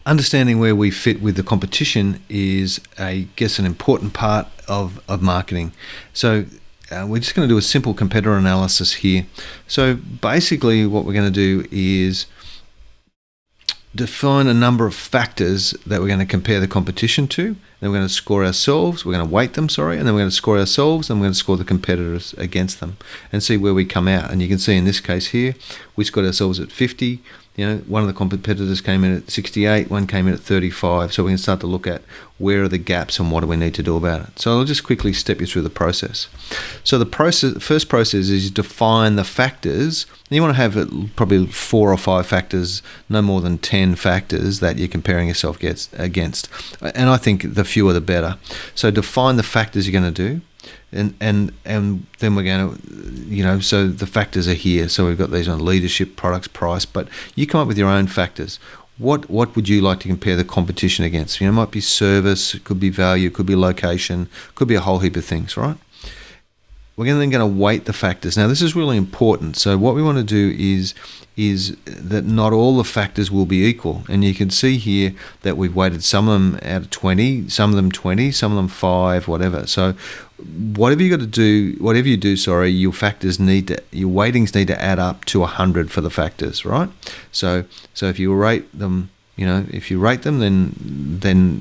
understanding where we fit with the competition is, I guess, an important part of marketing. So we're just going to do a simple competitor analysis here. So basically what we're going to do is define a number of factors that we're going to compare the competition to. Then we're going to score ourselves, we're going to weight them, and then we're going to score ourselves, and we're going to score the competitors against them and see where we come out. And you can see in this case here, we scored ourselves at 50. One of the competitors came in at 68, one came in at 35. So we can start to look at where are the gaps and what do we need to do about it. So I'll just quickly step you through the process. So the first process is you define the factors. You want to have probably 4 or 5 factors, no more than 10 factors that you're comparing yourself against. And I think the fewer the better. So define the factors you're going to do. And then we're going to, so the factors are here. So we've got these on leadership, products, price, but you come up with your own factors. What would you like to compare the competition against? It might be service, it could be value, it could be location, could be a whole heap of things, right? We're then going to weight the factors. Now, this is really important. So what we want to do is that not all the factors will be equal. And you can see here that we've weighted some of them out of 20, some of them 20, some of them 5, whatever. So whatever you do, your weightings need to add up to 100 for the factors, right? So if you rate them, then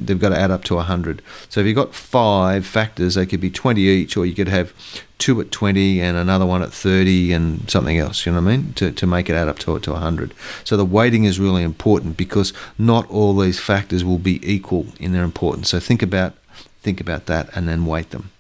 they've got to add up to 100. So if you've got 5 factors, they could be 20 each, or you could have 2 at 20 and another one at 30 and something else, you know what I mean, to make it add up to 100. So the weighting is really important because not all these factors will be equal in their importance. So think about that and then weight them.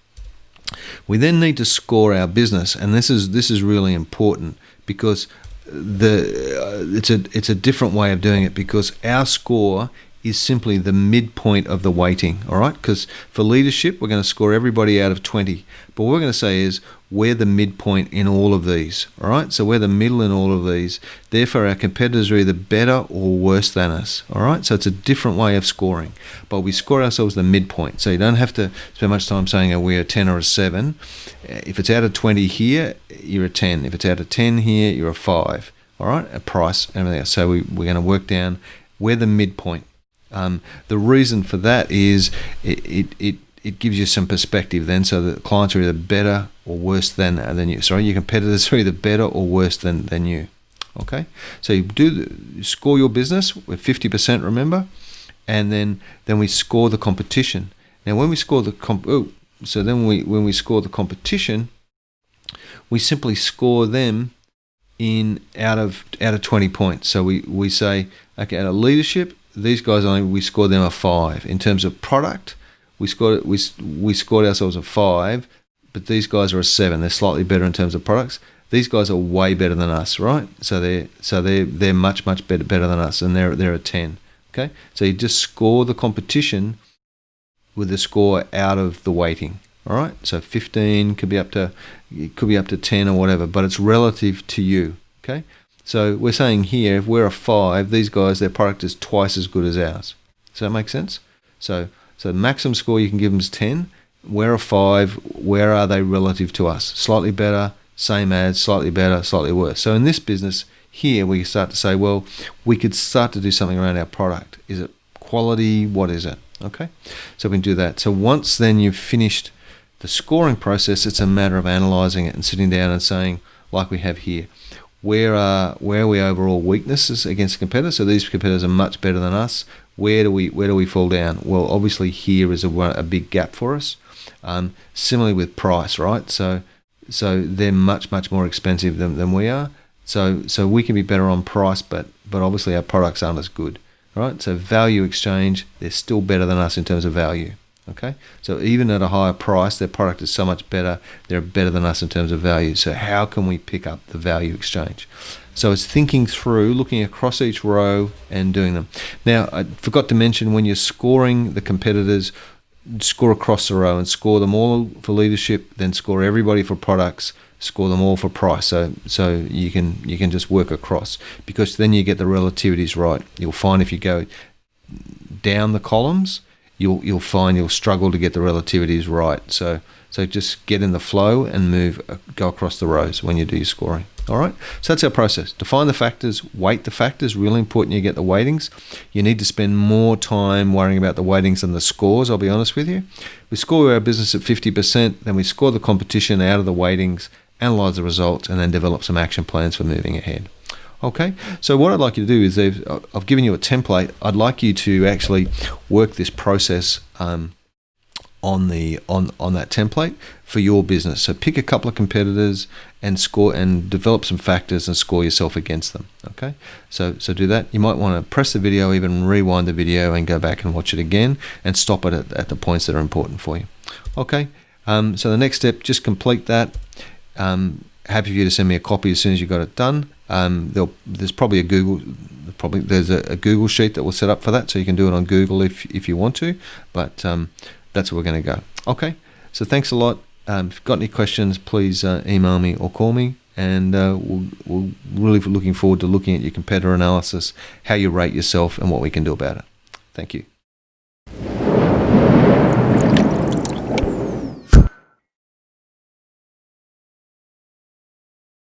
We then need to score our business, and this is really important because it's a different way of doing it, because our score is simply the midpoint of the weighting, all right? Because for leadership, we're going to score everybody out of 20. But what we're going to say is we're the midpoint in all of these, all right? So we're the middle in all of these. Therefore, our competitors are either better or worse than us, all right? So it's a different way of scoring. But we score ourselves the midpoint. So you don't have to spend much time saying, we're a 10 or a 7. If it's out of 20 here, you're a 10. If it's out of 10 here, you're a 5, all right? A price, everything else. So we're going to work down, we're the midpoint. The reason for that is it gives you some perspective then, so that clients are either better or worse than you. Sorry, your competitors are either better or worse than you. Okay, so you score your business with 50%, remember, and then we score the competition. Now, when we score the when we score the competition, we simply score them out of 20 points. So we say, okay, out of leadership, these guys we scored them a 5. In terms of product, we scored ourselves a 5, but these guys are a 7. They're slightly better in terms of products. These guys are way better than us, right? So they're much better than us, and they're a 10. Okay, so you just score the competition with the score out of the weighting. All right, so 15 could be up to 10 or whatever, but it's relative to you. Okay. So we're saying here, if we're a 5, these guys, their product is twice as good as ours. Does that make sense? So the maximum score you can give them is 10. We're a 5. Where are they relative to us? Slightly better, same as, slightly better, slightly worse. So in this business here, we start to say, well, we could start to do something around our product. Is it quality? What is it? Okay, so we can do that. So once then you've finished the scoring process, it's a matter of analysing it and sitting down and saying, like we have here, where are we overall weaknesses against competitors? So these competitors are much better than us. Where do we fall down? Well, obviously here is a big gap for us. Similarly with price, right? So they're much more expensive than we are. So we can be better on price, but obviously our products aren't as good, right? So value exchange, they're still better than us in terms of value. Okay, so even at a higher price, their product is so much better, they're better than us in terms of value. So how can we pick up the value exchange? So it's thinking through, looking across each row and doing them. Now, I forgot to mention, when you're scoring the competitors, score across the row and score them all for leadership, then score everybody for products, score them all for price. So you can just work across, because then you get the relativities right. You'll find if you go down the columns, you'll find you'll struggle to get the relativities right. So just get in the flow and go across the rows when you do your scoring. All right, so that's our process. Define the factors, weight the factors. Really important you get the weightings. You need to spend more time worrying about the weightings than the scores, I'll be honest with you. We score our business at 50%, then we score the competition out of the weightings, analyze the results, and then develop some action plans for moving ahead. Okay, so what I'd like you to do is I've given you a template. I'd like you to actually work this process on that template for your business. So pick a couple of competitors and score and develop some factors and score yourself against them. Okay, so do that. You might want to press the video, even rewind the video and go back and watch it again and stop it at the points that are important for you. Okay, so the next step, just complete that. Happy for you to send me a copy as soon as you got it done. There's probably a Google sheet that will set up for that, so you can do it on Google if you want to, but that's where we're going to go. Okay, so thanks a lot. If you've got any questions, please email me or call me, and we're really looking forward to looking at your competitor analysis, how you rate yourself, and what we can do about it. Thank you.